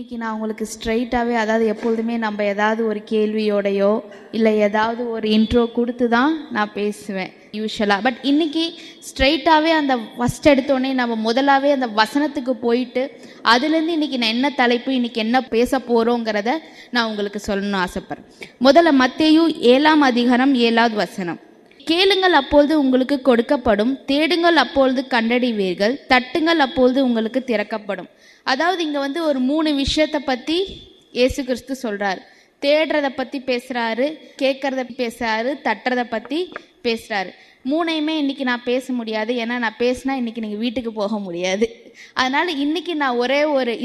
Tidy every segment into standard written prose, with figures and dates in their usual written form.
இன்னைக்கு நான் உங்களுக்கு ஸ்ட்ரைட்டாகவே, அதாவது எப்பொழுதுமே நம்ம ஏதாவது ஒரு கேள்வியோடையோ இல்லை ஏதாவது ஒரு இன்ட்ரோ கொடுத்து தான் நான் பேசுவேன் யூஸ்வலாக. பட் இன்னைக்கு ஸ்ட்ரைட்டாகவே அந்த ஃபஸ்ட் எடுத்தோடனே நம்ம முதலாகவே அந்த வசனத்துக்கு போயிட்டு அதுலேருந்து இன்னைக்கு நான் என்ன தலைப்பு, இன்னைக்கு என்ன பேச போகிறோங்கிறத நான் உங்களுக்கு சொல்லணும்னு ஆசைப்பட்றேன். முதல்ல மத்தேயு 7:7 கேளுங்கள் அப்பொழுது உங்களுக்கு கொடுக்கப்படும், தேடுங்கள் அப்பொழுது கண்டடைவீர்கள், தட்டுங்கள் அப்பொழுது உங்களுக்கு திறக்கப்படும். அதாவது இங்கே ஒரு 3 விஷயத்தை பற்றி இயேசு கிறிஸ்து சொல்கிறார். தேடுறதை பற்றி பேசுகிறாரு, கேட்குறத பேசுகிறாரு, தட்டுறதை பற்றி பேசுகிறாரு. 3ஐயுமே இன்றைக்கி நான் பேச முடியாது, ஏன்னா நான் பேசினா இன்றைக்கி நீங்கள் வீட்டுக்கு போக முடியாது. அதனால் இன்றைக்கி நான்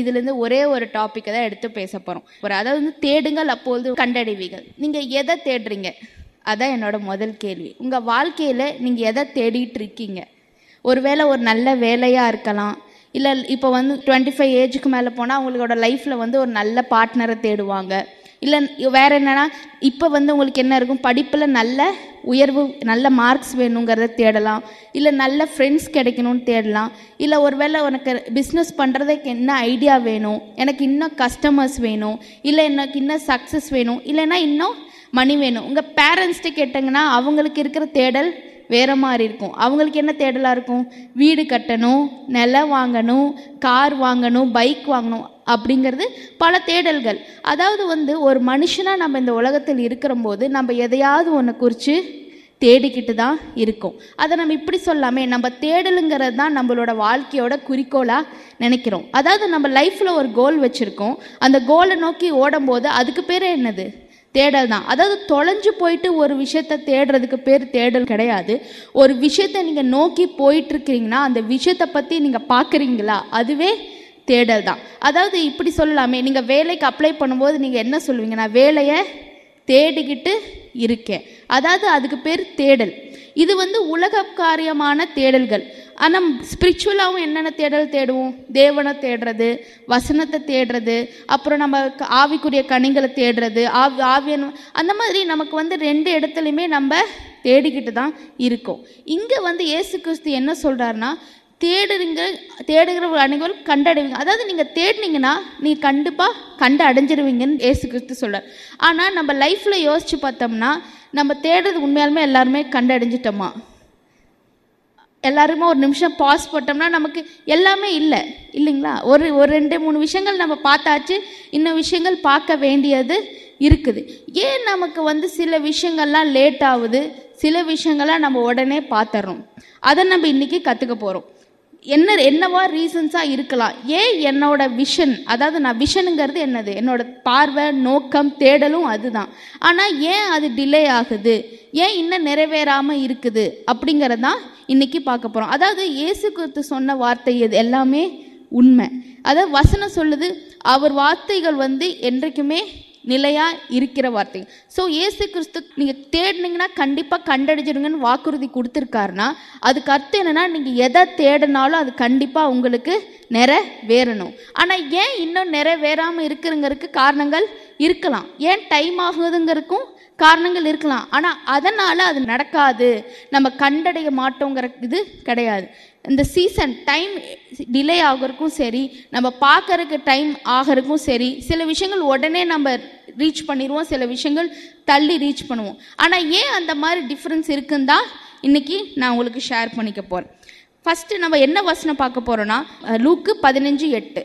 இதுலேருந்து ஒரே ஒரு டாப்பிக்கை தான் எடுத்து பேச போகிறோம். அதாவது தேடுங்கள் அப்பொழுது கண்டடைவீர்கள். நீங்கள் எதை தேடுறீங்க? அதான் என்னோட முதல் கேள்வி. உங்கள் வாழ்க்கையில் நீங்கள் எதை தேடிட்டு இருக்கீங்க? ஒருவேளை ஒரு நல்ல வேலையாக இருக்கலாம், இல்லை இப்போ 25 ஏஜுக்கு மேலே போனால் அவங்களோட லைஃப்பில் ஒரு நல்ல பார்ட்னரை தேடுவாங்க. இல்லை வேறு என்னென்னா இப்போ உங்களுக்கு என்ன இருக்கும், படிப்பில் நல்ல உயர்வு, நல்ல மார்க்ஸ் வேணுங்கிறத தேடலாம், இல்லை நல்ல ஃப்ரெண்ட்ஸ் கிடைக்கணும்னு தேடலாம். இல்லை ஒருவேளை உனக்கு பிஸ்னஸ் பண்ணுறதுக்கு என்ன ஐடியா வேணும், எனக்கு இன்னும் கஸ்டமர்ஸ் வேணும், இல்லை எனக்கு இன்னும் சக்ஸஸ் வேணும், இல்லைன்னா இன்னும் மணி வேணும். உங்கள் பேரண்ட்ஸ்கிட்ட கேட்டிங்கன்னா அவங்களுக்கு இருக்கிற தேடல் வேறு மாதிரி இருக்கும். அவங்களுக்கு என்ன தேடலாக இருக்கும்? வீடு கட்டணும், நிலம் வாங்கணும், கார் வாங்கணும், பைக் வாங்கணும், அப்படிங்கிறது பல தேடல்கள். அதாவது ஒரு மனுஷனாக நம்ம இந்த உலகத்தில் இருக்கிற போது நம்ம எதையாவது ஒன்று குறித்து தேடிக்கிட்டு தான் இருக்கோம். அதை நம்ம இப்படி சொல்லாமே, நம்ம தேடலுங்கிறது தான் நம்மளோட வாழ்க்கையோட குறிக்கோளாக நினைக்கிறோம். அதாவது நம்ம லைஃப்பில் ஒரு கோல் வச்சுருக்கோம், அந்த கோலை நோக்கி ஓடும்போது அதுக்கு பேர் என்னது? தேடல் தான். அதாவது தொலைஞ்சு போயிட்டு ஒரு விஷயத்தை தேடுறதுக்கு பேர் தேடல் கிடையாது. ஒரு விஷயத்தை நீங்கள் நோக்கி போயிட்டுருக்கிறீங்கன்னா அந்த விஷயத்தை பற்றி நீங்கள் பார்க்குறீங்களா, அதுவே தேடல் தான். அதாவது இப்படி சொல்லலாமே, நீங்கள் வேலைக்கு அப்ளை பண்ணும்போது நீங்கள் என்ன சொல்லுவீங்க? நான் வேலையை தேடிக்கிட்டு இருக்கேன். அதாவது அதுக்கு பேர் தேடல். இது உலக காரியமான தேடல்கள். ஆனால் ஸ்பிரிச்சுவலாகவும் என்னென்ன தேடல் தேடுவோம்? தேவனை தேடுறது, வசனத்தை தேடுறது, அப்புறம் நம்ம ஆவிக்குரிய கனிகளை தேடுறது, ஆவியன், அந்த மாதிரி நமக்கு 2 இடத்துலையுமே நம்ம தேடிக்கிட்டு தான் இருக்கோம். இங்கே இயேசு கிறிஸ்து என்ன சொல்கிறாருன்னா, தேடுகிற அனைவரும் கண்டடைவீங்க. அதாவது நீங்கள் தேடினீங்கன்னா நீங்கள் கண்டிப்பாக கண்டு அடைஞ்சிருவீங்கன்னு இயேசு கிறிஸ்து சொல்கிறார். ஆனால் நம்ம லைஃப்பில் யோசித்து பார்த்தோம்னா நம்ம தேடுறது உண்மையாலுமே எல்லாருமே கண்டு அடைஞ்சிட்டோமா? எல்லாருமே ஒரு நிமிஷம் பாஸ் போட்டோம்னா நமக்கு எல்லாமே இல்லைங்களா? ஒரு 2-3 விஷயங்கள் நம்ம பார்த்தாச்சு, இன்னும் விஷயங்கள் பார்க்க வேண்டியது இருக்குது. ஏன் நமக்கு சில விஷயங்கள்லாம் லேட் ஆகுது, சில விஷயங்கள்லாம் நம்ம உடனே பார்த்துறோம். அதை நம்ம இன்றைக்கி கற்றுக்க போகிறோம். என்னவா ரீசன்ஸாக இருக்கலாம்? ஏன் என்னோட விஷன், அதாவது நான் விஷனுங்கிறது என்னது? என்னோட பார்வை, நோக்கம், தேடலும் அதுதான். ஆனால் ஏன் அது டிலே ஆகுது, ஏன் இன்னும் நிறைவேறாமல் இருக்குது அப்படிங்கிறது தான் இன்றைக்கி பார்க்க போகிறோம். அதாவது இயேசு கிறிஸ்து சொன்ன வார்த்தை இது எல்லாமே உண்மை. அதாவது வசனம் சொல்லுது, அவர் வார்த்தைகள் என்றைக்குமே நிலையாக இருக்கிற வார்த்தை. ஸோ இயேசு கிறிஸ்து நீங்கள் தேடினீங்கன்னா கண்டிப்பாக கண்டடைஞ்சிருங்கன்னு வாக்குறுதி கொடுத்துருக்காருன்னா அதுக்கு அர்த்தம் என்னென்னா, நீங்கள் எதை தேடினாலும் அது கண்டிப்பாக உங்களுக்கு நிறைவேறணும். ஆனால் ஏன் இன்னும் நிறைவேறாமல் இருக்குங்கிறதுக்கு காரணங்கள் இருக்கலாம், ஏன் டைம் ஆகுதுங்கிறதுக்கும் காரணங்கள் இருக்கலாம். ஆனால் அதனால் அது நடக்காது, நம்ம கண்டடைய மாட்டோங்கிற இது கிடையாது. இந்த சீசன் டைம் டிலே ஆகிறதுக்கும் சரி, நம்ம பார்க்கறதுக்கு டைம் ஆகிறதுக்கும் சரி, சில விஷயங்கள் உடனே நம்ம ரீச் பண்ணிடுவோம், சில விஷயங்கள் தள்ளி ரீச் பண்ணுவோம். ஆனால் ஏன் அந்த மாதிரி டிஃப்ரென்ஸ் இருக்குன்னு தான் இன்றைக்கி நான் உங்களுக்கு ஷேர் பண்ணிக்க போகிறேன். ஃபஸ்ட்டு நம்ம என்ன வசனம் பார்க்க போகிறோன்னா, லூக்கு 15:8.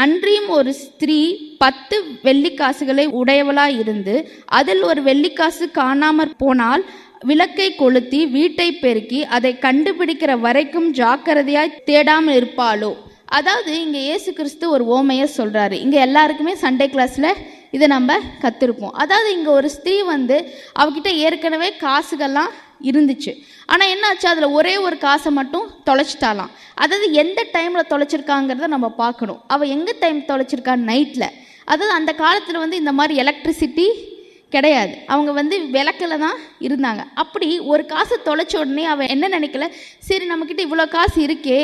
அன்றியும் ஒரு ஸ்திரீ 10 வெள்ளிக்காசுகளை உடையவளாய் இருந்து அதில் ஒரு வெள்ளிக்காசு காணாமற் போனால் விளக்கை கொளுத்தி வீட்டை பெருக்கி அதை கண்டுபிடிக்கிற வரைக்கும் ஜாக்கிரதையாய் தேடாமல் இருப்பாளோ? அதாவது இங்கே இயேசு கிறிஸ்து ஒரு ஓமையை சொல்கிறாரு. இங்கே எல்லாருக்குமே சண்டே கிளாஸில் இதை நம்ம கற்றுருப்போம். அதாவது இங்கே ஒரு ஸ்திரீ அவகிட்ட ஏற்கனவே காசுகள்லாம் இருந்துச்சு. ஆனால் என்ன ஆச்சு, அதில் ஒரே ஒரு காசை மட்டும் தொலைச்சிட்டாலாம். அதாவது எந்த டைமில் தொலைச்சிருக்காங்கிறத நம்ம பார்க்கணும். அவள் எங்கே டைம் தொலைச்சிருக்கா? நைட்டில். அதாவது அந்த காலத்தில் இந்த மாதிரி எலக்ட்ரிசிட்டி கிடையாது, அவங்க விளக்கில் தான் இருந்தாங்க. அப்படி ஒரு காசை தொலைச்ச உடனே அவள் என்ன நினைக்கல, சரி நம்மக்கிட்ட இவ்வளோ காசு இருக்கே,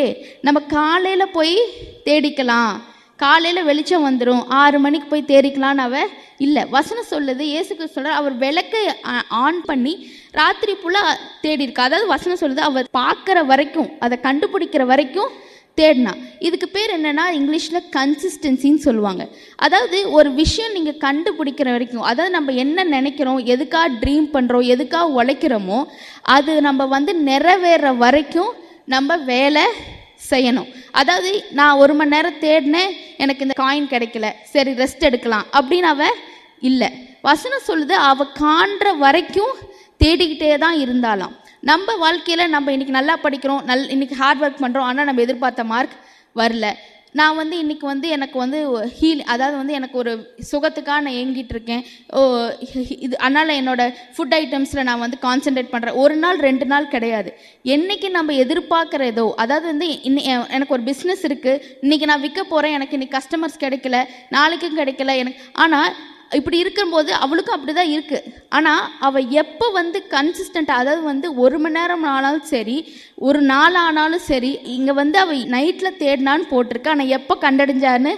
நம்ம காலையில் போய் தேடிக்கலாம், காலையில் வெளிச்சம் வந்துடும், 6 மணிக்கு போய் தேடிக்கலான்னு அவள் இல்லை. வசனம் சொல்லுது, இயேசுக்கு சொல்கிற, அவர் விளக்கை ஆன் பண்ணி ராத்திரி ஃபுல்லாக தேடி இருக்கா. அதாவது வசனம் சொல்லுது, அவர் பார்க்குற வரைக்கும், அதை கண்டுபிடிக்கிற வரைக்கும் தேடினா. இதுக்கு பேர் என்னன்னா இங்கிலீஷில் கன்சிஸ்டன்சின்னு சொல்லுவாங்க. அதாவது ஒரு விஷயம் நீங்கள் கண்டுபிடிக்கிற வரைக்கும், அதாவது நம்ம என்ன நினைக்கிறோம், எதுக்காக ட்ரீம் பண்ணுறோம், எதுக்காக உழைக்கிறோமோ அது நம்ம நிறைவேற வரைக்கும் நம்ம வேலை செய்யணும். அதாவது நான் 1 மணி நேரம் தேடினேன், எனக்கு இந்த காயின் கிடைக்கல, சரி ரெஸ்ட் எடுக்கலாம் அப்படின்னு அவ இல்லை. வசனம் சொல்லுது அவ காண்ற வரைக்கும் தேடிக்கிட்டே தான் இருந்தாலாம். நம்ம வாழ்க்கையில் நம்ம இன்னைக்கு நல்லா படிக்கிறோம், இன்னைக்கு ஹார்ட் ஒர்க் பண்ணுறோம், ஆனால் நம்ம எதிர்பார்த்த மார்க் வரல. நான் இன்னைக்கு எனக்கு அதாவது எனக்கு ஒரு சுகத்துக்காக நான் ஏங்கிட்டு இருக்கேன். இது அதனால் என்னோட ஃபுட் ஐட்டம்ஸில் நான் கான்சென்ட்ரேட் பண்ணுறேன். 1 நாள் 2 நாள் கிடையாது. என்னைக்கு நம்ம எதிர்பார்க்குறதோ, அதாவது எனக்கு ஒரு பிஸ்னஸ் இருக்குது, இன்னைக்கு நான் விற்க போகிறேன், எனக்கு இன்னைக்கு கஸ்டமர்ஸ் கிடைக்கல, நாளைக்கும் கிடைக்கல எனக்கு. ஆனால் இப்படி இருக்கும்போது அவளுக்கும் அப்படி தான் இருக்குது. ஆனால் அவள் எப்போ கன்சிஸ்டண்ட்டாக, அதாவது 1 மணி நேரம் ஆனாலும் சரி, ஒரு நாள் ஆனாலும் சரி, இங்கே அவள் நைட்டில் தேடினான்னு போட்டிருக்கு, ஆனால் எப்போ கண்டடைஞ்சான்னு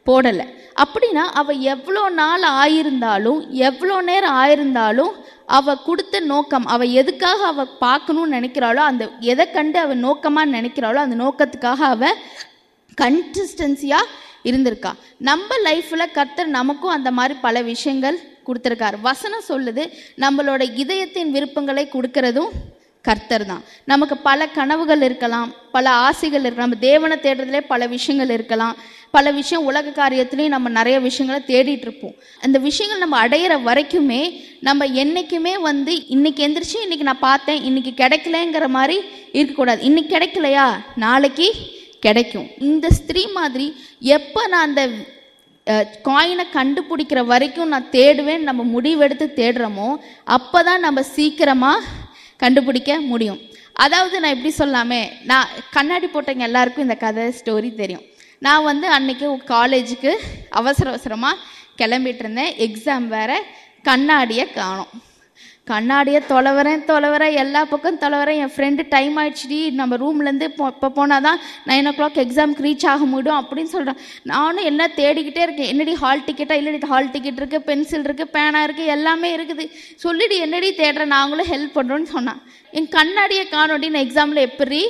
போடலை. அப்படின்னா அவள் எவ்வளோ நாள் ஆயிருந்தாலும், எவ்வளோ நேரம் ஆயிருந்தாலும், அவள் கொடுத்த நோக்கம், அவள் எதுக்காக அவள் பார்க்கணும்னு நினைக்கிறாளோ, அந்த எதை கண்டு அவள் நோக்கமாக நினைக்கிறாளோ அந்த நோக்கத்துக்காக அவள் கன்சிஸ்டன்சியாக இருந்திருக்கா. நம்ம லைஃப்பில் கர்த்தர் நமக்கும் அந்த மாதிரி பல விஷயங்கள் கொடுத்துருக்காரு. வசனம் சொல்லுது நம்மளோட இதயத்தின் விருப்பங்களை கொடுக்கறதும் கர்த்தர் தான். நமக்கு பல கனவுகள் இருக்கலாம், பல ஆசைகள் இருக்கலாம், நம்ம தேவனை தேடுறதுலே பல விஷயங்கள் இருக்கலாம், பல விஷயம் உலக காரியத்துலேயும் நம்ம நிறைய விஷயங்களை தேடிட்டு இருப்போம். அந்த விஷயங்கள் நம்ம அடையிற வரைக்குமே நம்ம என்றைக்குமே இன்னைக்கு எந்திரிச்சு இன்னைக்கு நான் பார்த்தேன், இன்னைக்கு கிடைக்கலங்கிற மாதிரி இருக்கக்கூடாது. இன்னைக்கு கிடைக்கலையா, நாளைக்கு கிடைக்கும். இந்த ஸ்திரீ மாதிரி எப்போ நான் அந்த காயினை கண்டுபிடிக்கிற வரைக்கும் நான் தேடுவேன் நம்ம முடிவெடுத்து தேடுறோமோ அப்போ தான் நம்ம சீக்கிரமாக கண்டுபிடிக்க முடியும். அதாவது நான் எப்படி சொல்லாமே, நான் கண்ணாடி போட்டவங்க எல்லாருக்கும் இந்த கதை ஸ்டோரி தெரியும். நான் அன்னைக்கு காலேஜுக்கு அவசரமாக கிளம்பிட்டு இருந்தேன். எக்ஸாம் வேறு, கண்ணாடியை காணோம். கண்ணாடியை தொலைவரேன், எல்லா பக்கம் தொலைவரேன். என் ஃப்ரெண்டு டைம் ஆயிடுச்சுடி, நம்ம ரூம்லேருந்து இப்போ போனால் தான் 9 o'clock எக்ஸாமுக்கு ரீச் ஆக முடியும் அப்படின்னு சொல்கிறேன். நானும் எல்லாம் தேடிக்கிட்டே இருக்கேன். என்னடி ஹால் டிக்கெட்டா, இல்லடி ஹால் டிக்கெட் இருக்குது, பென்சில் இருக்குது, பேனா இருக்குது, எல்லாமே இருக்குது, சொல்லிடி என்னடி தேடுறேன், நாங்களும் ஹெல்ப் பண்ணுறோன்னு சொன்னான். என் கண்ணாடியை காணோடி, நான் எக்ஸாமில் எப்படி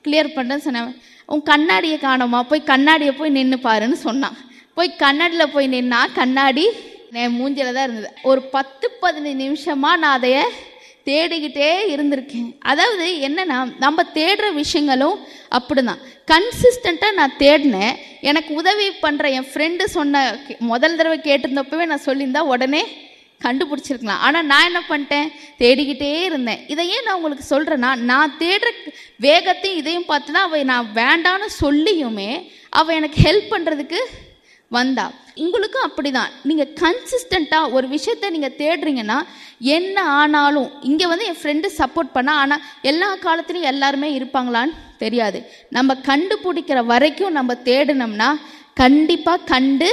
கிளியர் பண்ணுறேன்னு சொன்னேன். உன் கண்ணாடியை காணோமா, போய் கண்ணாடியை போய் நின்று பாருன்னு சொன்னான். போய் கண்ணாடியில் போய் நின்னா கண்ணாடி என் மூஞ்சில தான் இருந்தது. ஒரு 10-15 நிமிஷமாக நான் அதைய தேடிக்கிட்டே இருந்திருக்கேன். அதாவது என்னன்னா, நம்ம தேடுற விஷயங்களும் அப்படிதான். கன்சிஸ்டண்ட்டாக நான் தேடினேன். எனக்கு உதவி பண்ணுற என் ஃப்ரெண்டு சொன்ன முதல் தடவை கேட்டிருந்தப்பவே நான் சொல்லியிருந்தா உடனே கண்டுபிடிச்சிருக்கலாம். ஆனால் நான் என்ன பண்ணிட்டேன், தேடிக்கிட்டே இருந்தேன். இதை ஏன் நான் உங்களுக்கு சொல்கிறேன்னா, நான் தேடுற வேகத்தையும் இதையும் பார்த்து தான் அவள் நான் வேண்டான்னு சொல்லியுமே அவள் எனக்கு ஹெல்ப் பண்ணுறதுக்கு வந்தா. உங்களுக்கும் அப்படிதான். நீங்கள் கன்சிஸ்டண்ட்டாக ஒரு விஷயத்த நீங்கள் தேடுறீங்கன்னா என்ன ஆனாலும், இங்கே என் ஃப்ரெண்டு சப்போர்ட் பண்ணா, ஆனால் எல்லா காலத்துலையும் எல்லாருமே இருப்பாங்களான்னு தெரியாது. நம்ம கண்டுபிடிக்கிற வரைக்கும் நம்ம தேடினோம்னா கண்டிப்பாக கண்டு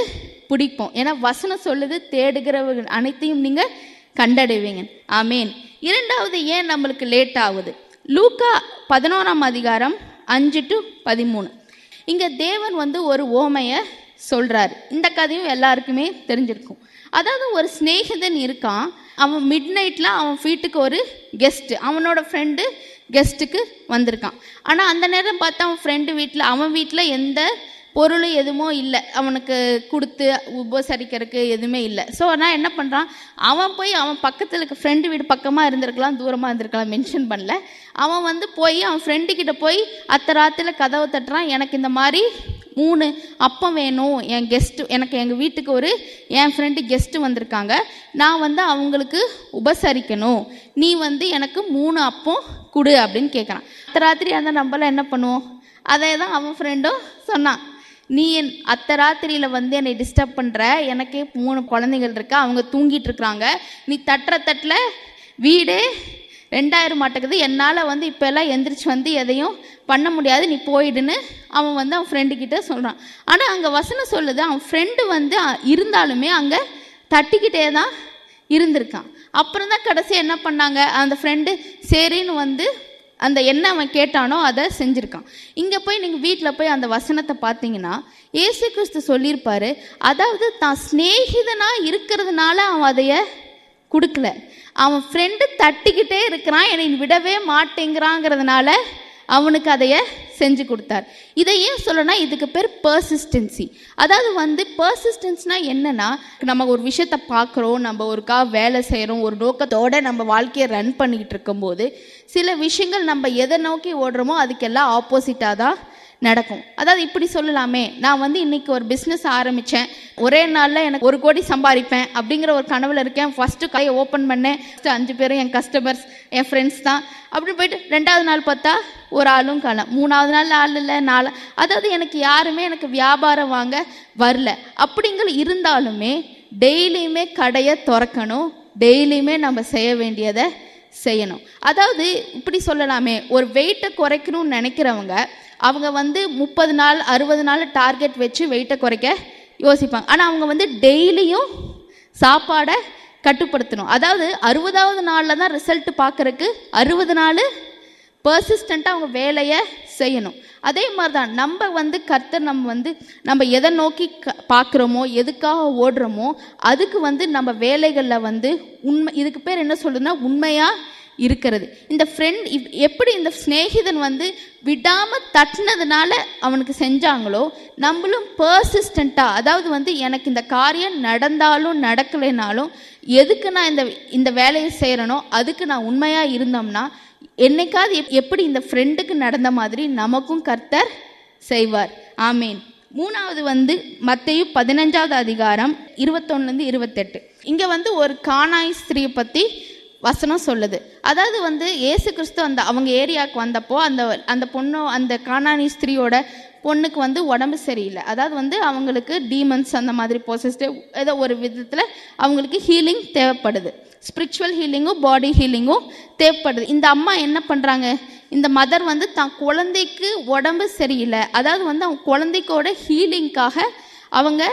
பிடிப்போம். ஏன்னா வசனம் சொல்லுது, தேடுகிறவர்கள் அனைத்தையும் நீங்கள் கண்டடைவீங்க. ஆமேன். 2வது ஏன் நம்மளுக்கு லேட் ஆகுது, லூக்கா 11ஆம் அதிகாரம் 5-13. இங்கே தேவன் ஒரு ஓமையை சொல்கிறாரு. இந்த கதையும் எல்லாருக்குமே தெரிஞ்சிருக்கும். அதாவது ஒரு சிநேகிதன் இருக்கான். அவன் மிட் நைட்டில் அவன் வீட்டுக்கு ஒரு கெஸ்ட்டு, அவனோட ஃப்ரெண்டு கெஸ்ட்டுக்கு வந்திருக்கான். ஆனால் அந்த நேரம் பார்த்தா அவன் வீட்டில் எந்த பொருளும் எதுவும் இல்லை, அவனுக்கு கொடுத்து உபசரிக்கிறதுக்கு எதுவுமே இல்லை. ஸோ நான் என்ன பண்ணுறான், அவன் போய் அவன் பக்கத்தில் இருக்க ஃப்ரெண்டு வீடு பக்கமாக இருந்திருக்கலாம், தூரமாக இருந்திருக்கலாம், மென்ஷன் பண்ணல. அவன் போய் அவன் ஃப்ரெண்டுக்கிட்ட போய் அத்தராத்தில் கதவை தட்டுறான். எனக்கு இந்த மாதிரி 3 அப்பம் வேணும், எனக்கு எங்கள் வீட்டுக்கு என் ஃப்ரெண்டு கெஸ்ட்டு வந்திருக்காங்க, நான் அவங்களுக்கு உபசரிக்கணும், நீ எனக்கு 3 அப்பம் கொடு அப்படின்னு கேட்குறான். அத்தராத்திரி அந்த நம்மளாம் என்ன பண்ணுவோம், அதே தான் அவன் ஃப்ரெண்டும் சொன்னான். நீ அத்தராத்திரியில் என்னை டிஸ்டர்ப் பண்ணுற, எனக்கே 3 குழந்தைகள் இருக்கா, அவங்க தூங்கிட்டு இருக்கிறாங்க, நீ தட்டுற தட்டில் வீடே 2000 மாட்டேக்குது, என்னால் இப்போ எல்லாம் எந்திரிச்சு எதையும் பண்ண முடியாது, நீ போயிடுன்னு அவன் அவன் ஃப்ரெண்டுக்கிட்ட சொல்கிறான். ஆனால் அங்கே வசனம் சொல்லுது, அவன் ஃப்ரெண்டு இருந்தாலுமே அங்கே தட்டிக்கிட்டே தான் இருந்திருக்கான். அப்புறம் தான் கடைசி என்ன பண்ணாங்க, அந்த ஃப்ரெண்டு சரின்னு அந்த என்ன அவன் கேட்டானோ அதை செஞ்சுருக்கான். இங்கே போய் நீங்கள் வீட்டில் போய் அந்த வசனத்தை பார்த்தீங்கன்னா இயேசு கிறிஸ்து சொல்லியிருப்பாரு, அதாவது தான் சிநேகிதனாக இருக்கிறதுனால அவன் அதைய கொடுக்கல, அவன் ஃப்ரெண்டு தட்டிக்கிட்டே இருக்கிறான், என்னை விடவே மாட்டேங்கிறாங்கிறதுனால அவனுக்கு அதைய செஞ்சு கொடுத்தார். இதை ஏன் சொல்லனா, இதுக்கு பேர் பர்சிஸ்டன்சி. அதாவது வந்து பர்சிஸ்டன்ஸ்னா என்னன்னா, நம்ம ஒரு விஷயத்த பார்க்குறோம், நம்ம ஒருக்காக வேலை செய்கிறோம், ஒரு நோக்கத்தோட நம்ம வாழ்க்கையை ரன் பண்ணிக்கிட்டு இருக்கும்போது சில விஷயங்கள் நம்ம எதை நோக்கி ஓடுறோமோ அதுக்கெல்லாம் ஆப்போசிட்டாக தான் நடக்கும். அதாவது இப்படி சொல்லலாமே, நான் வந்து இன்னைக்கு ஒரு பிஸ்னஸ் ஆரம்பித்தேன், ஒரே நாளில் எனக்கு 1 கோடி சம்பாதிப்பேன் அப்படிங்கிற ஒரு கனவில் இருக்கேன். ஃபஸ்ட்டு கடையை ஓப்பன் பண்ணேன், 5 பேரும் என் கஸ்டமர்ஸ், என் ஃப்ரெண்ட்ஸ் தான். அப்படி போயிட்டு 2வது நாள் பார்த்தா ஒரு ஆளும் காணோம், 3வது நாள் ஆள் இல்லை, 4. அதாவது எனக்கு யாருமே எனக்கு வியாபாரம் வாங்க வரல. அப்படிங்கிற இருந்தாலுமே டெய்லியுமே கடையை திறக்கணும், டெய்லியுமே நம்ம செய்ய வேண்டியதை செய்யணும். அதாவது இப்படி சொல்லலாமே, ஒரு வெயிட்டை குறைக்கணும்னு நினைக்கிறவங்க அவங்க வந்து 30 நாள் 60 நாள் டார்கெட் வச்சு வெயிட்டை குறைக்க யோசிப்பாங்க. ஆனால் அவங்க வந்து டெய்லியும் சாப்பாடை கட்டுப்படுத்தணும். அதாவது 60வது நாளில் தான் ரிசல்ட் பார்க்குறக்கு 60 நாள் பர்சிஸ்டண்ட்டாக அவங்க வேலையை செய்யணும். அதே மாதிரி தான் நம்ம வந்து கர்த்தர் நம்ம எதை நோக்கி பார்க்குறோமோ, எதுக்காக ஓடுறோமோ அதுக்கு வந்து நம்ம வேலைகளில் வந்து உண்மை, இதுக்கு பேர் என்ன சொல்லுதுன்னா உண்மையாக இருக்கிறது. இந்த ஃப்ரெண்ட் எப்படி இந்த சிநேகிதன் வந்து விடாமல் தட்டினதுனால அவனுக்கு செஞ்சாங்களோ, நம்மளும் பர்சிஸ்டண்ட்டாக, அதாவது வந்து எனக்கு இந்த காரியம் நடந்தாலும் நடக்கலைனாலும் எதுக்கு நான் இந்த வேலையை செய்கிறேனோ அதுக்கு நான் உண்மையாக இருந்தோம்னா என்னைக்காவது எப்படி இந்த ஃப்ரெண்டுக்கு நடந்த மாதிரி நமக்கும் கர்த்தர் செய்வார். ஆமீன். 3வது வந்து மத்தேயு 15வது அதிகாரம் 21-28. இங்கே வந்து ஒரு கானாய் ஸ்திரீயை பற்றி வசனம் சொல்லுது. அதாவது வந்து இயேசு கிறிஸ்து அவங்க ஏரியாவுக்கு வந்தப்போ அந்த பொண்ணு, அந்த கானானி ஸ்திரீயோட பொண்ணுக்கு வந்து உடம்பு சரியில்லை. அதாவது வந்து அவங்களுக்கு டீமன்ஸ் அந்த மாதிரி பொசஸ்டு ஏதோ ஒரு விதத்தில் அவங்களுக்கு ஹீலிங் தேவைப்படுது. ஸ்பிரிச்சுவல் ஹீலிங்கும் பாடி ஹீலிங்கும் தேவைப்படுது. இந்த அம்மா என்ன பண்ணுறாங்க, இந்த மதர் வந்து தான் குழந்தைக்கு உடம்பு சரியில்லை, அதாவது வந்து அவங்க குழந்தைக்கோட ஹீலிங்காக அவங்க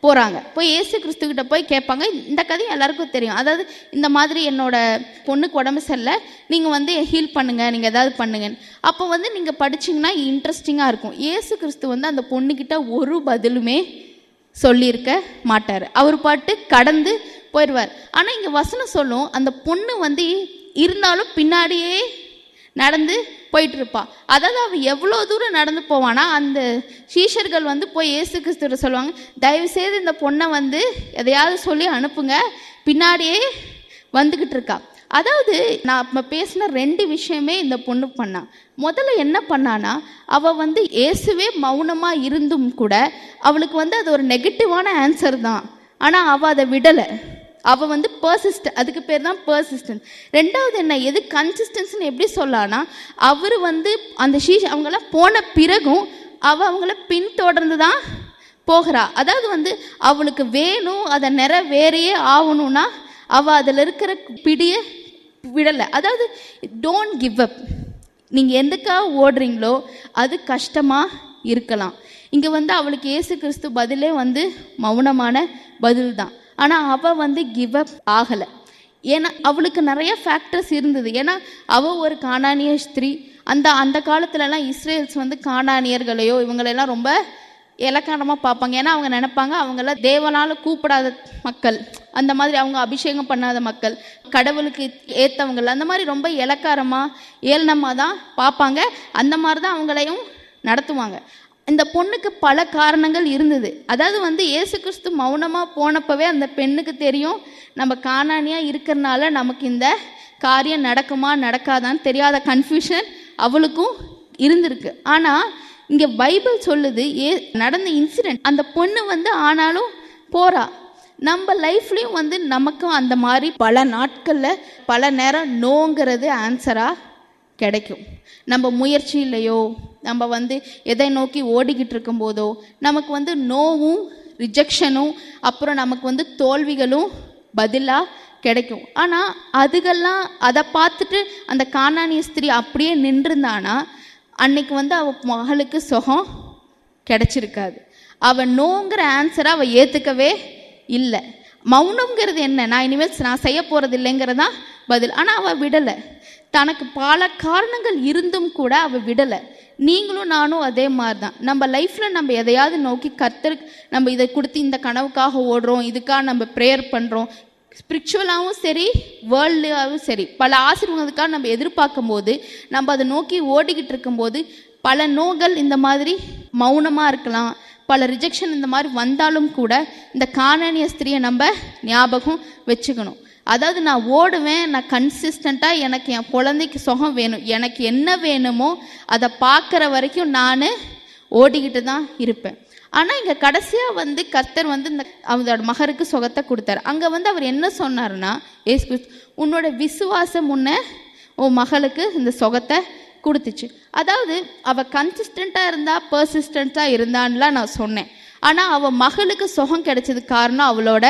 போகிறாங்க. போய் இயேசு கிறிஸ்துக்கிட்ட போய் கேட்பாங்க. இந்த கதை எல்லாருக்கும் தெரியும். அதாவது இந்த மாதிரி என்னோட பொண்ணுக்கு உடம்பு சரியில்லை, நீங்கள் வந்து ஹீல் பண்ணுங்கள், நீங்கள் ஏதாவது பண்ணுங்கன்னு. அப்போ வந்து நீங்கள் படிச்சிங்கன்னா இன்ட்ரெஸ்டிங்காக இருக்கும். இயேசு கிறிஸ்து வந்து அந்த பொண்ணுக்கிட்ட ஒரு பதிலுமே சொல்லியிருக்க மாட்டார். அவர் பாட்டு கடந்து போயிடுவார். ஆனால் இங்கே வசனம் சொல்லும், அந்த பொண்ணு வந்து இருந்தாலும் பின்னாடியே நடந்து போயிட்டு இருப்பா. அதாவது அவள் எவ்வளோ தூரம் நடந்து போவானா, அந்த சீஷர்கள் வந்து போய் இயேசு கிறிஸ்துவ சொல்லுவாங்க, தயவுசெய்து இந்த பொண்ணை வந்து எதையாவது சொல்லி அனுப்புங்க, பின்னாடியே வந்துக்கிட்டு இருக்கா. அதாவது நான் இப்போ பேசின 2 விஷயமே இந்த பொண்ணு பண்ணா. முதல்ல என்ன பண்ணானா, அவள் வந்து இயேசுவே மௌனமாக இருந்தும் கூட அவளுக்கு வந்து அது ஒரு நெகட்டிவான ஆன்சர் தான். ஆனால் அவள் அதை விடலை. அவள் வந்து அதுக்கு பேர் தான் பர்சிஸ்டன்ஸ். 2வது என்ன, எது கன்சிஸ்டன்ஸ்னு எப்படி சொல்லலான்னா, அவர் வந்து அந்த அவங்களாம் போன பிறகும் அவங்கள பின்தொடர்ந்து தான் போகிறா. அதாவது வந்து அவளுக்கு வேணும், அதை நிறைவேறையே ஆகணும்னா அவள் அதில் இருக்கிற பிடியை விடலை. அதாவது டோன்ட் கிவ் அப். நீங்கள் எதுக்காக ஓடுறீங்களோ அது கஷ்டமாக இருக்கலாம். இங்கே வந்து அவளுக்கு இயேசு கிறிஸ்து பதிலே வந்து மௌனமான பதில் தான். ஆனால் அவள் வந்து கிவ் அப் ஆகலை. ஏன்னா அவளுக்கு நிறைய ஃபேக்டர்ஸ் இருந்தது. ஏன்னா அவள் ஒரு கானானிய ஸ்திரீ. அந்த காலத்துலலாம் இஸ்ரேல்ஸ் வந்து கானானியர்களையோ இவங்களெல்லாம் ரொம்ப இலக்காரமாக பார்ப்பாங்க. ஏன்னா அவங்க நினைப்பாங்க அவங்களாம் தேவனால் கூப்பிடாத மக்கள், அந்த மாதிரி அவங்க அபிஷேகம் பண்ணாத மக்கள், கடவுளுக்கு ஏற்றவங்கள், அந்த மாதிரி ரொம்ப இலக்காரமாக ஏளனமாக தான் பார்ப்பாங்க. அந்த மாதிரி தான் அவங்களையும் நடத்துவாங்க. இந்த பொண்ணுக்கு பல காரணங்கள் இருந்தது. அதாவது வந்து இயேசு கிறிஸ்து மௌனமாக போனப்பவே அந்த பெண்ணுக்கு தெரியும், நம்ம கானானியாக இருக்கிறனால நமக்கு இந்த காரியம் நடக்குமா நடக்காதான்னு தெரியாத கன்ஃபியூஷன் அவளுக்கும் இருந்திருக்கு. ஆனால் இங்கே பைபிள் சொல்லுது, நடந்த இன்சிடென்ட், அந்த பொண்ணு வந்து ஆனாலும் போகிறா. நம்ம லைஃப்லேயும் வந்து நமக்கும் அந்த மாதிரி பல நாட்களில் பல நேரம் நோங்கிறது ஆன்சராக கிடைக்கும். நம்ம முயற்சி இல்லையோ, நம்ம வந்து எதை நோக்கி ஓடிக்கிட்டு இருக்கும்போதோ நமக்கு வந்து நோவும் ரிஜெக்ஷனும் அப்புறம் நமக்கு வந்து தோல்விகளும் பதிலாக கிடைக்கும். ஆனால் அதுகெல்லாம் அதை பார்த்துட்டு அந்த கானானிய ஸ்திரீ அப்படியே நின்றுருந்தானா அன்னைக்கு வந்து அவள் மகளுக்கு சுகம் கிடைச்சிருக்காது. அவள் நோங்கிற ஆன்சரை அவள் ஏற்றுக்கவே இல்லை. மௌனங்கிறது என்ன, நான் இனிமேல் நான் செய்ய போகிறது இல்லைங்கிறதான் பதில். ஆனால் அவள் விடலை. தனக்கு பல காரணங்கள் இருந்தும் கூட அவள் விடலை. நீங்களும் நானும் அதே மாதிரி தான். நம்ம லைஃப்பில் நம்ம எதையாவது நோக்கி கர்த்தருக்கு நம்ம இதை கொடுத்து இந்த கனவுக்காக ஓடுறோம், இதுக்காக நம்ம ப்ரேயர் பண்ணுறோம். ஸ்பிரிச்சுவலாகவும் சரி வேர்ல்டாகவும் சரி பல ஆசீர்வாதத்துக்காக நம்ம எதிர்பார்க்கும் போது, நம்ம அதை நோக்கி ஓடிக்கிட்டு இருக்கும்போது பல நோய்கள் இந்த மாதிரி மௌனமாக இருக்கலாம், பல ரிஜெக்ஷன் இந்த மாதிரி வந்தாலும் கூட இந்த கானானிய ஸ்திரியை நம்ம ஞாபகம் வச்சுக்கணும். அதாவது நான் ஓடுவேன், நான் கன்சிஸ்டண்ட்டாக எனக்கு என் குழந்தைக்கு சுகம் வேணும், எனக்கு என்ன வேணுமோ அதை பார்க்குற வரைக்கும் நான் ஓடிக்கிட்டு தான் இருப்பேன். ஆனால் இங்கே கடைசியாக வந்து கர்த்தர் வந்து இந்த அவங்களோட மகருக்கு சுகத்தை கொடுத்தாரு. அங்கே வந்து அவர் என்ன சொன்னார்னா, ஏசு கிறிஸ்து உன்னோட விசுவாசம் முன்ன உன் மகளுக்கு இந்த சுகத்தை கொடுத்துச்சு. அதாவது அவள் கன்சிஸ்டண்ட்டாக இருந்தா பர்சிஸ்டண்ட்டாக இருந்தான்லாம் நான் சொன்னேன். ஆனால் அவள் மகளுக்கு சுகம் கிடைச்சதுக்கு காரணம் அவளோட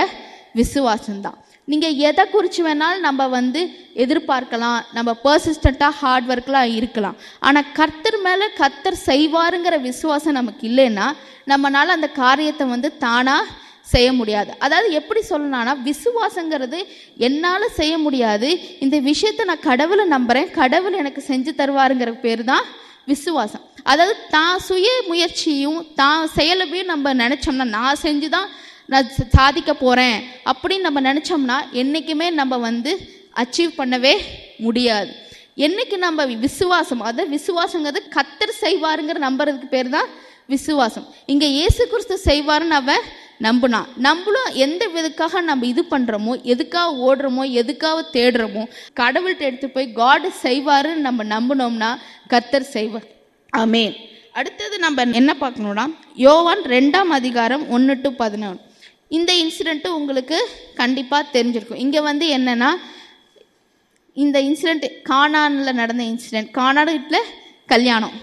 விசுவாசம்தான். நீங்கள் எதை குறித்து வேணாலும் நம்ம வந்து எதிர்பார்க்கலாம், நம்ம பர்சிஸ்டண்ட்டாக ஹார்ட் ஒர்க்லாம் இருக்கலாம். ஆனால் கர்த்தர் மேலே கர்த்தர் செய்வாருங்கிற விசுவாசம் நமக்கு இல்லைன்னா நம்மளால் அந்த காரியத்தை வந்து தானாக செய்ய முடியாது. அதாவது எப்படி சொல்லணும்னா, விசுவாசங்கிறது என்னால் செய்ய முடியாது, இந்த விஷயத்தை நான் கடவுளை நம்புகிறேன், கடவுள் எனக்கு செஞ்சு தருவாருங்கிற பேர் தான் விசுவாசம். அதாவது தான் சுய முயற்சியும் தான் செயலையும் நம்ம நினச்சோம்னா, நான் செஞ்சு தான் நான் சாதிக்க போகிறேன் அப்படின்னு நம்ம நினச்சோம்னா என்றைக்குமே நம்ம வந்து அச்சீவ் பண்ணவே முடியாது. என்றைக்கு நம்ம விசுவாசம், அதாவது விசுவாசங்கிறது கர்த்தர் செய்வாருங்கிற நம்புறதுக்கு பேர் தான் விசுவாசம். இங்கே இயேசு கிறிஸ்து செய்வாருன்னு அவன் நம்புனா, நம்மளும் எந்த விதக்காக நம்ம இது பண்ணுறோமோ, எதுக்காக ஓடுறோமோ, எதுக்காக தேடுறோமோ, கடவுள்கிட்ட எடுத்து போய் காட் செய்வாருன்னு நம்ம நம்பினோம்னா கர்த்தர் செய்வார். ஆமென். அடுத்தது நம்ம என்ன பார்க்கணும்னா, யோவான் 2ஆம் அதிகாரம் 1-11. இந்த இன்சிடெண்ட்டு உங்களுக்கு கண்டிப்பாக தெரிஞ்சிருக்கும். இங்கே வந்து என்னென்னா, இந்த இன்சிடெண்ட் கானானில் நடந்த இன்சிடெண்ட், கானானில் கல்யாணம்.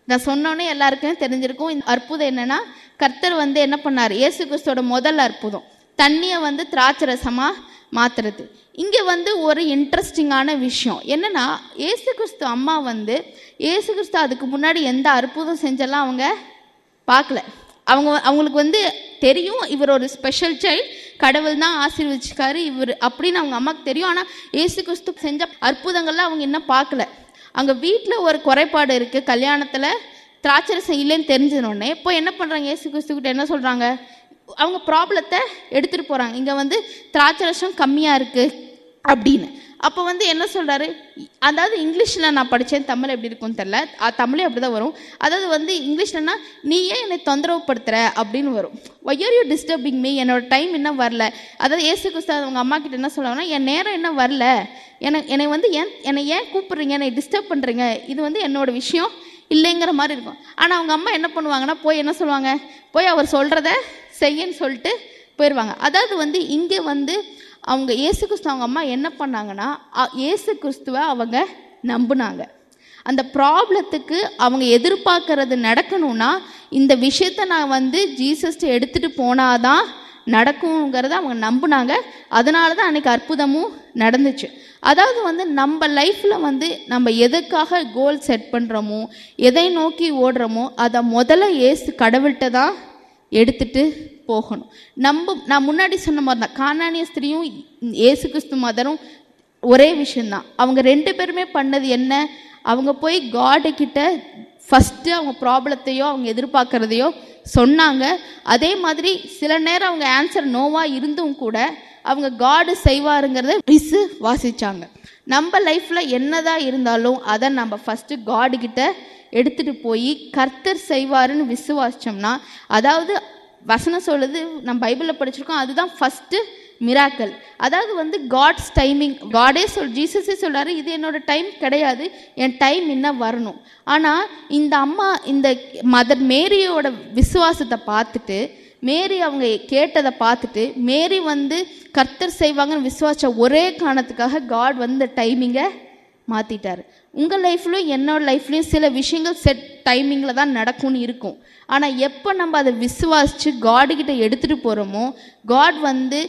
நான் சொன்னோன்னே எல்லாருக்குமே தெரிஞ்சிருக்கும். இந்த அற்புதம் என்னென்னா, கர்த்தர் வந்து என்ன பண்ணார், இயேசு கிறிஸ்துவோட முதல் அற்புதம் தண்ணியை வந்து திராட்சை ரசமாக மாற்றுறது. இங்கே வந்து ஒரு இன்ட்ரெஸ்டிங்கான விஷயம் என்னென்னா, இயேசு கிறிஸ்து அம்மா வந்து இயேசு கிறிஸ்து அதுக்கு முன்னாடி எந்த அற்புதம் செஞ்செல்லாம் அவங்க பார்க்கல. அவங்களுக்கு வந்து தெரியும் இவர் ஒரு ஸ்பெஷல் சைல்டு, கடவுள் தான் ஆசீர்வதிச்சிருக்காரு இவர் அப்படின்னு அவங்க அம்மாவுக்கு தெரியும். ஆனால் இயேசு கிறிஸ்து செஞ்ச அற்புதங்கள்லாம் அவங்க இன்னும் பார்க்கல. அங்கே வீட்டில் ஒரு குறைபாடு இருக்குது, கல்யாணத்தில் திராட்சரசம் இல்லைன்னு தெரிஞ்சதுனோடனே இப்போ என்ன பண்ணுறாங்க, இயேசு கிறிஸ்துக்கிட்ட என்ன சொல்கிறாங்க, அவங்க ப்ராப்ளத்தை எடுத்துகிட்டு போகிறாங்க. இங்கே வந்து திராட்சரசம் கம்மியாக இருக்குது அப்படின்னு. அப்போ வந்து என்ன சொல்கிறாரு, அதாவது இங்கிலீஷில் நான் படித்தேன், தமிழ் எப்படி இருக்குன்னு தெரில, தமிழே அப்படி தான் வரும். அதாவது வந்து இங்கிலீஷ்லன்னா, நீ ஏன் என்னை தொந்தரவுப்படுத்துகிற அப்படின்னு வரும். Why are you disturbing me, என்னோட டைம் இன்னும் வரல. அதாவது இயேசு கிறிஸ்து அவங்க அம்மா கிட்ட என்ன சொல்லுவாங்கன்னா, என் நேரம் இன்னும் வரல, என்னை வந்து என்னை ஏன் கூப்பிட்றீங்க, என்னை டிஸ்டர்ப் பண்ணுறீங்க, இது வந்து என்னோட விஷயம் இல்லைங்கிற மாதிரி இருக்கும். ஆனால் அவங்க அம்மா என்ன பண்ணுவாங்கன்னா, போய் என்ன சொல்லுவாங்க, போய் அவர் சொல்கிறத செய்யன்னு சொல்லிட்டு போயிடுவாங்க. அதாவது வந்து இங்கே வந்து அவங்க இயேசு கிறிஸ்து அவங்க அம்மா என்ன பண்ணாங்கன்னா, இயேசு கிறிஸ்துவை அவங்க நம்பினாங்க. அந்த ப்ராப்ளத்துக்கு அவங்க எதிர்பார்க்கறது நடக்கணும்னா இந்த விஷயத்தை நான் வந்து ஜீசஸ்ட்டு எடுத்துகிட்டு போனாதான் நடக்குங்கிறத அவங்க நம்பினாங்க. அதனால தான் அன்றைக்கி அற்புதமும் நடந்துச்சு. அதாவது வந்து நம்ம லைஃப்பில் வந்து நம்ம எதுக்காக கோல் செட் பண்ணுறோமோ, எதை நோக்கி ஓடுறோமோ, அதை முதல்ல இயேசு கடவுள்கிட்ட தான் எடுத்துகிட்டு போகணும். நான் முன்னாடி சொன்ன மாதிரி தான், கானானிய ஸ்திரியும் இயேசு கிறிஸ்து மதரும் ஒரே விஷயந்தான். அவங்க 2 பேருமே பண்ணது என்ன, அவங்க போய் காடு கிட்ட ஃபஸ்ட்டு அவங்க ப்ராப்ளத்தையோ அவங்க எதிர்பார்க்குறதையோ சொன்னாங்க. அதே மாதிரி சில நேரம் அவங்க ஆன்சர் நோவாக இருந்தும் கூட அவங்க காடு செய்வாருங்கிறத வாசிச்சாங்க. நம்ம லைஃப்பில் என்னதான் இருந்தாலும் அதை நம்ம ஃபஸ்ட்டு காடு கிட்ட எடுத்துகிட்டு போய் கர்த்தர் செய்வாருன்னு விசுவாசிச்சோம்னா, அதாவது வசனம் சொல்லுது, நம்ம பைபிளில் படிச்சிருக்கோம், அதுதான் ஃபஸ்ட்டு மிராக்கல். அதாவது வந்து காட்ஸ் டைமிங், காடே ஜீசஸே சொல்கிறாரு, இது என்னோட டைம் கிடையாது, என் டைம் இன்னும் வரணும். ஆனால் இந்த அம்மா இந்த மதர் மேரியோட விசுவாசத்தை பார்த்துட்டு, மேரி அவங்க கேட்டதை பார்த்துட்டு, மேரி வந்து கர்த்தர் செய்வாங்கன்னு விசுவாச ஒரே காரணத்துக்காக காட் வந்து டைமிங்கை மாற்றிட்டார். உங்கள் லைஃப்லையும் என்னோட லைஃப்லையும் சில விஷயங்கள் செட் டைமிங்கில் தான் நடக்கும்னு இருக்கும். ஆனால் எப்போ நம்ம அதை விசுவாசித்து காடுகிட்ட எடுத்துகிட்டு போகிறோமோ, காட் வந்து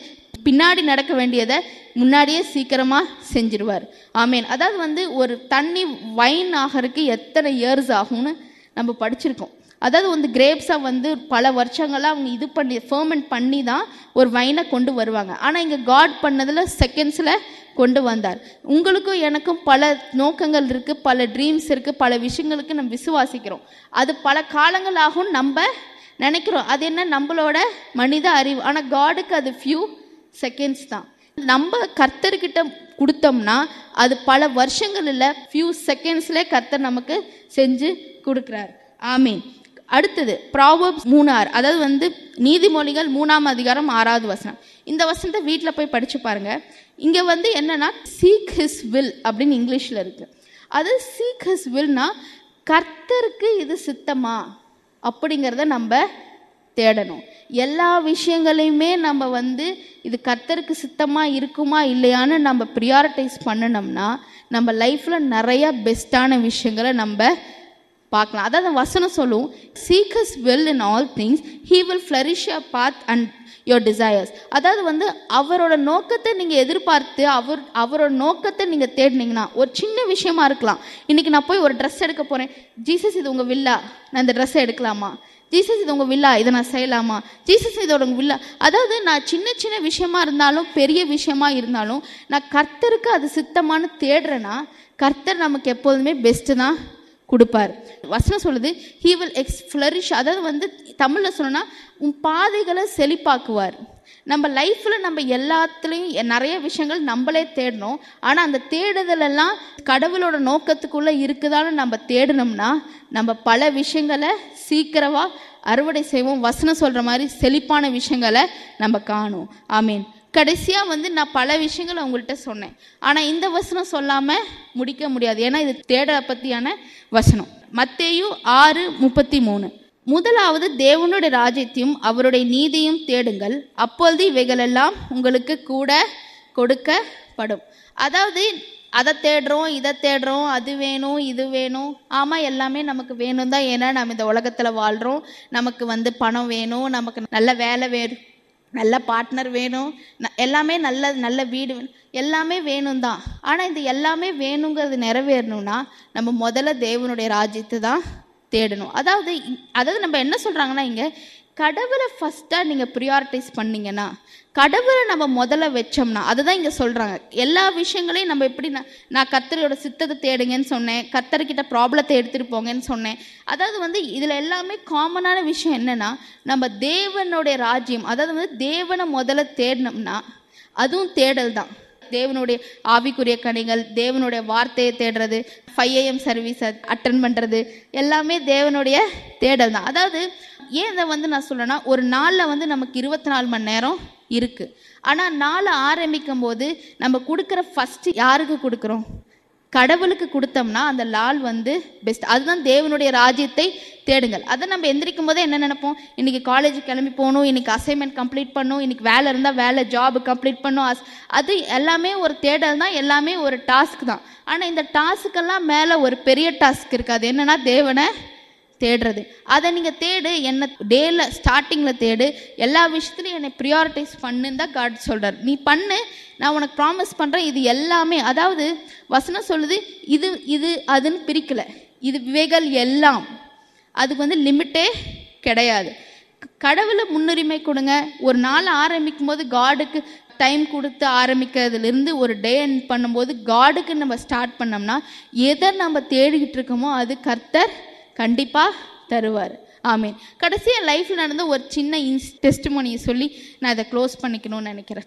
பின்னாடி நடக்க வேண்டியதை முன்னாடியே சீக்கிரமாக செஞ்சிருவார். ஆமேன். அதாவது வந்து ஒரு தண்ணி வைன் ஆகிறதுக்கு எத்தனை இயர்ஸ் ஆகும்னு நம்ம படிச்சிருக்கோம். அதாவது வந்து கிரேப்ஸாக வந்து பல வருஷங்களாக அவங்க இது பண்ணி ஃபர்மெண்ட் பண்ணி தான் ஒரு வைனை கொண்டு வருவாங்க. ஆனால் இங்கே காட் பண்ணதில் செகண்ட்ஸில் கொண்டு வந்தார். உங்களுக்கும் எனக்கும் பல நோக்கங்கள் இருக்குது, பல ட்ரீம்ஸ் இருக்குது, பல விஷயங்களுக்கு நம்ம விசுவாசிக்கிறோம். அது பல காலங்கள் ஆகும் நம்ம நினைக்கிறோம், அது என்ன நம்மளோட மனித அறிவு. ஆனால் காடுக்கு அது ஃபியூ செகண்ட்ஸ் தான். நம்ம கர்த்தர்கிட்ட கொடுத்தோம்னா அது பல வருஷங்கள் இல்லை, ஃபியூ செகண்ட்ஸ்லேயே கர்த்தர் நமக்கு செஞ்சு கொடுக்குறார். ஆமீன். அடுத்தது ப்ராவர்ப்ஸ் 3:6, அதாவது வந்து நீதிமொழிகள் 3ஆம் அதிகாரம் 6வது வசனம். இந்த வசனத்தை வீட்டில் போய் படித்து பாருங்க. இங்கே வந்து என்னன்னா சீக் ஹிஸ் வில் அப்படின்னு இங்கிலீஷில் இருக்கு. அது சீக் ஹிஸ் வில்னா கர்த்தருக்கு இது சித்தமா அப்படிங்கிறத நம்ம தேடணும். எல்லா விஷயங்களையுமே நம்ம வந்து இது கர்த்தருக்கு சித்தமாக இருக்குமா இல்லையான்னு நம்ம ப்ரியாரிட்டைஸ் பண்ணினோம்னா நம்ம லைஃப்பில் நிறையா பெஸ்ட்டான விஷயங்களை நம்ம பார்க்கலாம். அதாவது வசனம் சொல்லும், seek his will in all things he will flourish your path and your desires. அதாவது வந்து அவரோட நோக்கத்தை நீங்கள் எதிர்பார்த்து அவரோட நோக்கத்தை நீங்கள் தேடினீங்கன்னா, ஒரு சின்ன விஷயமா இருக்கலாம். இன்றைக்கி நான் போய் ஒரு ட்ரெஸ் எடுக்க போகிறேன், ஜீசஸ் இது உங்கள் வில்லா, நான் இந்த ட்ரெஸ்ஸை எடுக்கலாமா? ஜீசஸ் இது உங்கள் வில்லா, இதை நான் செய்யலாமா? ஜீசஸ் இதோட உங்கள் வில்லா. அதாவது நான் சின்ன சின்ன விஷயமா இருந்தாலும் பெரிய விஷயமா இருந்தாலும் நான் கர்த்தருக்கு அது சித்தமானு தேடுறேன்னா கர்த்தர் நமக்கு எப்போதுமே பெஸ்ட்டு தான் கொடுப்பார். வசனம் சொல்லுது ஹீ வில் ஃப்ளரிஷ், அதாவது வந்து தமிழில் சொன்னால் உன் பாதைகளை செழிப்பாக்குவார். நம்ம லைஃப்பில் நம்ம எல்லாத்துலேயும் நிறைய விஷயங்கள் நம்மளே தேடணும். ஆனால் அந்த தேடுதலெல்லாம் கடவுளோட நோக்கத்துக்குள்ளே இருக்குதான்னு நம்ம தேடணும்னா நம்ம பல விஷயங்களை சீக்கிரமாக அறுவடை செய்வோம். வசனம் சொல்கிற மாதிரி செழிப்பான விஷயங்களை நம்ம காணும். ஆமீன். கடைசியாக வந்து நான் பல விஷயங்களை உங்கள்கிட்ட சொன்னேன், ஆனால் இந்த வசனம் சொல்லாமல் முடிக்க முடியாது. ஏன்னா இது தேட பற்றியான வசனம். மத்தேயு 6:33, முதலாவது தேவனுடைய ராஜ்யத்தையும் அவருடைய நீதியும் தேடுங்கள், அப்பொழுது இவைகளெல்லாம் உங்களுக்கு கூட கொடுக்கப்படும். அதாவது அதை தேடுறோம், இதை தேடுறோம், அது வேணும், இது வேணும். ஆமாம், எல்லாமே நமக்கு வேணும் தான். ஏன்னா நம்ம இந்த உலகத்தில் வாழ்கிறோம். நமக்கு வந்து பணம் வேணும், நமக்கு நல்ல வேலை வேணும், நல்ல பார்ட்னர் வேணும், எல்லாமே நல்ல வீடு வேணும், எல்லாமே வேணும் தான். ஆனால் இந்த எல்லாமே வேணுங்கிறது நிறைவேறணும்னா நம்ம முதல்ல தேவனுடைய ராஜ்யத்தை தான் தேடணும். அதாவது நம்ம என்ன சொல்கிறாங்கன்னா, இங்கே கடவுளை ஃபஸ்ட்டாக நீங்கள் ப்ரியாரிட்டைஸ் பண்ணிங்கன்னா, கடவுளை நம்ம முதல்ல வச்சோம்னா, அதுதான் இங்கே சொல்கிறாங்க. எல்லா விஷயங்களையும் நம்ம எப்படி நான் கர்த்தரோட சித்தத்தை தேடுங்கன்னு சொன்னேன், கர்த்தர்கிட்ட ப்ராப்ளத்தை எடுத்துகிட்டு போங்கன்னு சொன்னேன். அதாவது வந்து இதில் எல்லாமே காமனான விஷயம் என்னென்னா, நம்ம தேவனுடைய ராஜ்யம், அதாவது வந்து தேவனை முதல்ல தேடினோம்னா அதுவும் தேடல் தான். தேவனுடைய ஆவிக்குரிய கனிகள், தேவனுடைய வார்த்தையை தேடுறது, 5 AM சர்வீஸ் அட்டன் பண்ணுறது, எல்லாமே தேவனுடைய தேடல் தான். அதாவது ஏன் இதை வந்து நான் சொல்கிறேன்னா, ஒரு நாளில் வந்து நமக்கு 24 மணி நேரம் இருக்குது. ஆனால் நாளை ஆரம்பிக்கும் போது நம்ம கொடுக்குற ஃபஸ்ட்டு யாருக்கு கொடுக்குறோம்? கடவுளுக்கு கொடுத்தோம்னா அந்த நாள் வந்து பெஸ்ட். அதுதான் தேவனுடைய ராஜ்யத்தை தேடுங்கள். அதை நம்ம எந்திரிக்கும் போதே என்ன நினைப்போம்? இன்றைக்கி காலேஜுக்கு கிளம்பி போகணும், இன்றைக்கி அசைன்மெண்ட் கம்ப்ளீட் பண்ணணும், இன்றைக்கி வேலை இருந்தால் வேலை ஜாபு கம்ப்ளீட் பண்ணணும். அது எல்லாமே ஒரு தேடல் தான், எல்லாமே ஒரு டாஸ்க் தான். ஆனால் இந்த டாஸ்க்கெல்லாம் மேலே ஒரு பெரிய டாஸ்க் இருக்குது. அது என்னென்னா தேவனை தேடுறது. அதை நீங்கள் தேடு, என்னை டேல ஸ்டார்டிங்கில் தேடு, எல்லா விஷயத்துலையும் என்னை ப்ரியாரிட்டைஸ் பண்ணுன்னு தான் காட் சொல்கிறார். நீ பண்ணு, நான் உனக்கு ப்ராமிஸ் பண்ணுறேன். இது எல்லாமே, அதாவது வசனம் சொல்லுது இது அதுன்னு பிரிக்கலை, இது இவைகள் எல்லாம், அதுக்கு வந்து லிமிட்டே கிடையாது. கடவுளை முன்னுரிமை கொடுங்க. ஒரு நாள் ஆரம்பிக்கும் போது காடுக்கு டைம் கொடுத்து ஆரம்பிக்கிறதுலேருந்து ஒரு டே எண்ட் பண்ணும்போது காடுக்கு நம்ம ஸ்டார்ட் பண்ணோம்னா எதை நம்ம தேடிக்கிட்டு இருக்கோமோ அது கர்த்தர் கண்டிப்பாக தருவார். ஆமீன். கடைசியாக லைஃப்பில் நடந்த ஒரு சின்ன டெஸ்டிமோனியை சொல்லி நான் இதை க்ளோஸ் பண்ணிக்கணும்னு நினைக்கிறேன்.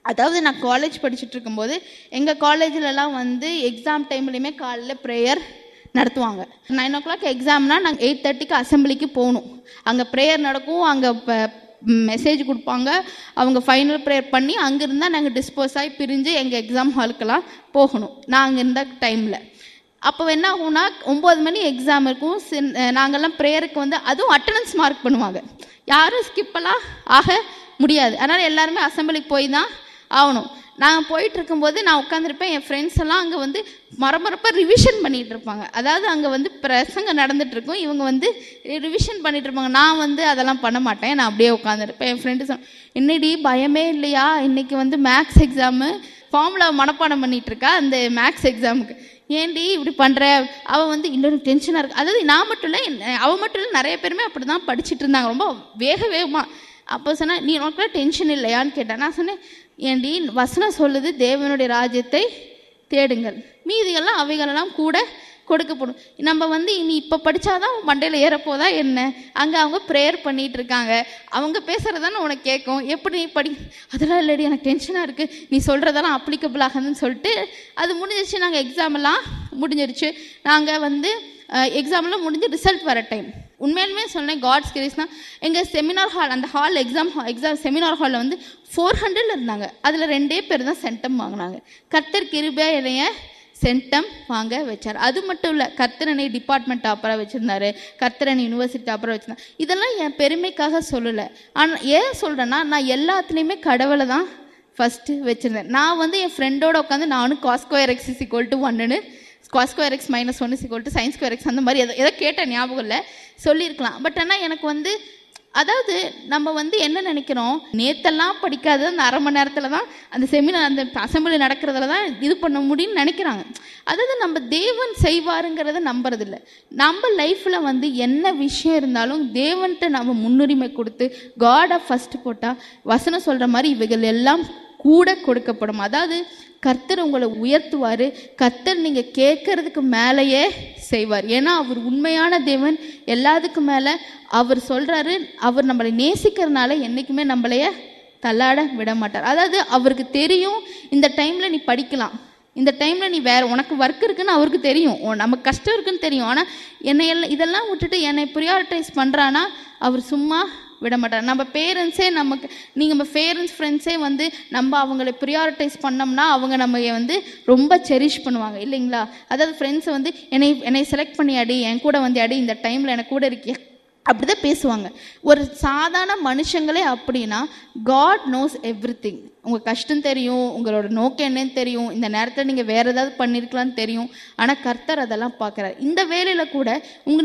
அதாவது நான் காலேஜ் படிச்சுட்டு இருக்கும்போது எங்கள் காலேஜிலலாம் வந்து எக்ஸாம் டைம்லேயுமே காலையில் ப்ரேயர் நடத்துவாங்க. 9 o'clock எக்ஸாம்னால் நாங்கள் 8:30க்கு அசம்பிளிக்கு போகணும். அங்கே ப்ரேயர் நடக்கும், அங்கே மெசேஜ் கொடுப்பாங்க, அவங்க ஃபைனல் ப்ரேயர் பண்ணி அங்கேருந்தால் நாங்கள் டிஸ்போஸ் ஆகி பிரிஞ்சு எங்கள் எக்ஸாம் ஹாலுக்கெல்லாம் போகணும். நாங்கள் இருந்த டைமில் அப்போ என்ன ஆகும்னா 9 மணி எக்ஸாம் இருக்கும். நாங்கள்லாம் ப்ரேயருக்கு வந்து அதுவும் அட்டண்டன்ஸ் மார்க் பண்ணுவாங்க. யாரும் ஸ்கிப்பெல்லாம் ஆக முடியாது. அதனால் எல்லாருமே அசம்பிளிக்கு போய் தான் ஆகணும். நாங்கள் போயிட்டு இருக்கும்போது நான் உட்காந்துருப்பேன், என் ஃப்ரெண்ட்ஸ் எல்லாம் அங்கே வந்து மரமரப்பாக ரிவிஷன் பண்ணிகிட்டு இருப்பாங்க. அதாவது அங்கே வந்து பிரசங்க நடந்துகிட்ருக்கும், இவங்க வந்து ரிவிஷன் பண்ணிகிட்டு இருப்பாங்க. நான் வந்து அதெல்லாம் பண்ண மாட்டேன், நான் அப்படியே உட்காந்துருப்பேன். என் ஃப்ரெண்டு என்னடி பயமே இல்லையா, இன்றைக்கி வந்து மேக்ஸ் எக்ஸாமு, ஃபார்முலா மனப்பாடம் பண்ணிகிட்ருக்கா அந்த மேக்ஸ் எக்ஸாமுக்கு, ஏன்டி இப்படி பண்ணுற? அவள் வந்து இன்னொரு டென்ஷனாக இருக்குது. அதாவது நான் மட்டும் இல்லை, அவள் மட்டும் இல்லை, நிறைய பேருமே அப்படி தான் படிச்சுட்டு இருந்தாங்க, ரொம்ப வேகமாக. அப்போ சொன்னால் நீ உனக்குலாம் டென்ஷன் இல்லையான்னு கேட்டேன். நான் சொன்னேன், ஏன்டி வசனம் சொல்லுது தேவனுடைய ராஜ்யத்தை தேடுங்கள், மீதிகள்லாம் அவைகளெல்லாம் கூட கொடுக்கப்படும். நம்ம வந்து இனி இப்போ படித்தாதான் மண்டையில் ஏறப்போதா என்ன? அங்கே அவங்க ப்ரேயர் பண்ணிகிட்டு இருக்காங்க, அவங்க பேசுகிறதானே உனக்கு கேட்கும். எப்படி நீ படி? அதெல்லாம் இல்லடி, எனக்கு டென்ஷனாக இருக்குது, நீ சொல்கிறதெல்லாம் அப்ளிகபிள் ஆகுதுன்னு சொல்லிட்டு அது முடிஞ்சிருச்சு. நாங்கள் எக்ஸாமெல்லாம் முடிஞ்சிருச்சு. நாங்கள் வந்து எக்ஸாம்லாம் முடிஞ்சு ரிசல்ட் வர டைம். உண்மையிலுமே சொன்னேன், காட்ஸ் கிரேஸ்னால் எங்கள் செமினார் ஹால், அந்த ஹால் எக்ஸாம் செமினார் ஹாலில் வந்து 400 இருந்தாங்க. அதில் 2 பேர் தான் சென்டம் வாங்கினாங்க. கர்த்தர் கிருபையா என்னைய சென்டம் வாங்க வச்சார். அது மட்டும் இல்லை, கர்த்தரனை டிபார்ட்மெண்ட் டாப்பராக வச்சுருந்தாரு, கர்த்தரனை யூனிவர்சிட்டி டாப்பராக வச்சுருந்தார். இதெல்லாம் என் பெருமைக்காக சொல்லலை. ஆனால் ஏன் சொல்கிறேன்னா, நான் எல்லாத்துலேயுமே கடவுளை தான் ஃபஸ்ட்டு வச்சுருந்தேன். நான் வந்து என் ஃப்ரெண்டோட உட்காந்து நானும் cos2x = 1ன்னு cos2x - 1 = sin2x அந்த மாதிரி எதோ கேட்ட ஞாபகம் இல்லை, சொல்லியிருக்கலாம். பட் ஆனால் எனக்கு வந்து அதாவது நம்ம வந்து என்ன நினைக்கிறோம், நேத்தெல்லாம் படிக்காது அந்த அரை மணி நேரத்தில் தான் அந்த செமினார் அந்த அசம்பிளி நடக்கிறதுல தான் இது பண்ண முடியும்னு நினைக்கிறாங்க. அதாவது நம்ம தேவன் செய்வாருங்கிறத நம்புறதில்லை. நம்ம லைஃப்பில் வந்து என்ன விஷயம் இருந்தாலும் தேவன்கிட்ட நம்ம முன்னுரிமை கொடுத்து காடை ஃபஸ்ட்டு போட்டால் வசனம் சொல்கிற மாதிரி இவைகள் எல்லாம் கூட கொடுக்கப்படும். அதாவது கர்த்தர் உங்களை உயர்த்துவார். கர்த்தர் நீங்கள் கேட்கறதுக்கு மேலேயே செய்வார். ஏன்னா அவர் உண்மையான தேவன். எல்லாத்துக்கும் மேலே அவர் சொல்கிறாரு, அவர் நம்மளை நேசிக்கிறதுனால என்றைக்குமே நம்மளைய தள்ளாட விட மாட்டார். அதாவது அவருக்கு தெரியும் இந்த டைமில் நீ படிக்கலாம், இந்த டைமில் நீ வேறு உனக்கு ஒர்க் இருக்குன்னு அவருக்கு தெரியும், நமக்கு கஷ்டம் இருக்குன்னு தெரியும். ஆனால் என்னை இதெல்லாம் விட்டுட்டு என்னை ப்ரியாரிட்டைஸ் பண்ணுறான்னா அவர் சும்மா விட மாட்டார். நம்ம பேரண்ட்ஸே நமக்கு, நீங்கள் நம்ம பேரண்ட்ஸ் ஃப்ரெண்ட்ஸே வந்து நம்ம அவங்களை ப்ரியாரிட்டைஸ் பண்ணோம்னா அவங்க நம்ம வந்து ரொம்ப செரிஷ் பண்ணுவாங்க இல்லைங்களா? அதாவது ஃப்ரெண்ட்ஸை வந்து என்னை செலக்ட் பண்ணி அடி, என் கூட வந்து அடி, இந்த டைமில் எனக்கு கூட இருக்கியா, அப்படி தான் பேசுவாங்க. ஒரு சாதாரண மனுஷங்களே அப்படின்னா காட் நோஸ் எவ்ரிதிங். உங்கள் கஷ்டம் தெரியும், உங்களோட நோக்கம் என்னன்னு தெரியும், இந்த நேரத்தில் நீங்கள் வேறு ஏதாவது பண்ணியிருக்கலான்னு தெரியும். ஆனால் கர்த்தர் அதெல்லாம் பார்க்குறாரு. இந்த வேலையில் கூட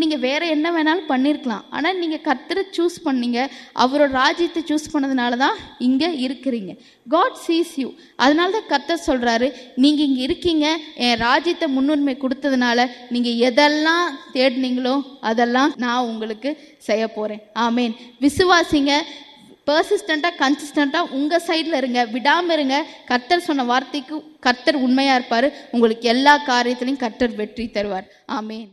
நீங்கள் வேறு என்ன வேணாலும் பண்ணியிருக்கலாம். ஆனால் நீங்கள் கர்த்தரை சூஸ் பண்ணீங்க, அவரோட ராஜ்யத்தை சூஸ் பண்ணதுனால தான் இங்கே இருக்கிறீங்க. God sees you. அதனால தான் கர்த்தர் சொல்கிறாரு, நீங்கள் இங்கே இருக்கீங்க, என் ராஜ்யத்தை முன்னுரிமை கொடுத்ததுனால நீங்கள் எதெல்லாம் தேடினீங்களோ அதெல்லாம் நான் உங்களுக்கு செய்ய போகிறேன். ஆமேன். விசுவாசிங்க, பர்சிஸ்டண்ட்டாக கன்சிஸ்டண்ட்டாக உங்கள் சைடில் இருங்க, விடாமல் இருங்க. கர்த்தர் சொன்ன வார்த்தைக்கு கர்த்தர் உண்மையாக இருப்பார். உங்களுக்கு எல்லா காரியத்திலையும் கர்த்தர் வெற்றி தருவார். ஆமேன்.